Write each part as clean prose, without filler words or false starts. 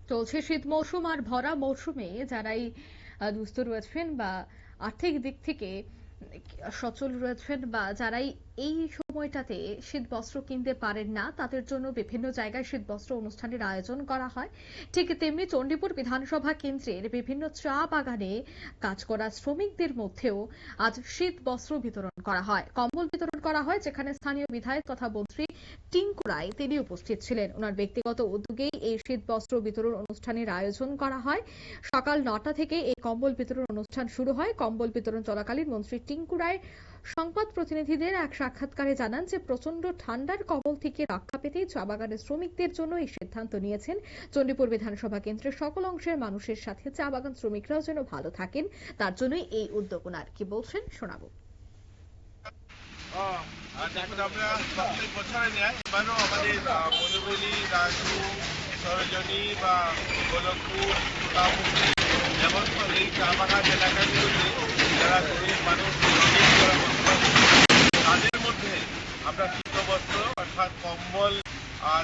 চলছে শীত মৌসুম আর ভরা মৌসুমে যারাই দুস্থ রয়েছেন বা আর্থিক দিক থেকে সচল রয়েছেন বা যারাই এই সময়টাতে শীত বস্ত্র কিনতে পারেন না তাদের জন্য বিভিন্ন জায়গায় শীত বস্ত্র অনুষ্ঠানের আয়োজন করা হয়। ঠিক তেমনি চণ্ডীপুর বিধানসভা কেন্দ্রের বিভিন্ন চা বাগানে কাজ করা শ্রমিকদের মধ্যেও আজ শীত বস্ত্র বিতরণ করা হয়, কম্বল বিতরণ করা হয়, যেখানে স্থানীয় বিধায়ক তথা মন্ত্রী টিঙ্কু রায় তিনি উপস্থিত ছিলেন। ওনার ব্যক্তিগত উদ্যোগেই এই শীত বস্ত্র বিতরণ অনুষ্ঠানের আয়োজন করা হয়। সকাল 9টা থেকে এই কম্বল বিতরণ অনুষ্ঠান শুরু হয়। কম্বল বিতরণ চলাকালীন মন্ত্রী টিঙ্কু রায় সংবাদ প্রতিনিধিদের এক সাক্ষাৎকারে জানান যে প্রচন্ড ঠান্ডার কবল থেকে রক্ষা পেতে চা বাগানের শ্রমিকদের জন্য এই সিদ্ধান্ত নিয়েছেন। চণ্ডীপুর বিধানসভা কেন্দ্রের সকল অংশের মানুষের সাথে চা বাগান শ্রমিকরাও যেন ভালো থাকেন তার জন্যই এই উদ্যোগ। ওনার কি বলছেন শোনাবো। আমরা প্রত্যেক বছরে নেয়, এবারও আমাদের মনোবলী, রাজু, সরজনী বা গোলকপুর, যেমন এই চা বাগান এলাকাগুলোতে যারা গরিব মানুষ তাদের মধ্যে আমরা শীত বস্ত্র অর্থাৎ কম্বল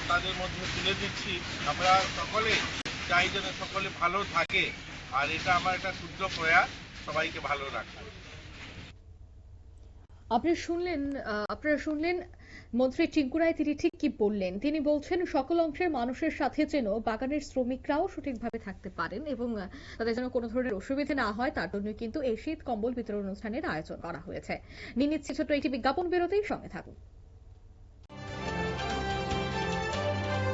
তাদের মধ্যে তুলে দিচ্ছি। আমরা সকলে চাই যেন সকলে ভালো থাকে, আর এটা আমার একটা ক্ষুদ্র প্রয়াস সবাইকে ভালো রাখা। আপনারা শুনলেন মন্ত্রী টিঙ্কু রায় তিনি ঠিক কি বললেন। তিনি বলছেন সকল অংশের মানুষের সাথে যেন বাগানের শ্রমিকরাও সঠিকভাবে থাকতে পারেন এবং তাদের যেন কোনো ধরনের অসুবিধা না হয় তার জন্য কিন্তু এই শীত কম্বল বিতরণ অনুষ্ঠানের আয়োজন করা হয়েছে। নিয়ে নিচ্ছি ছোট্ট একটি বিজ্ঞাপন বিরতির সঙ্গে থাকুন।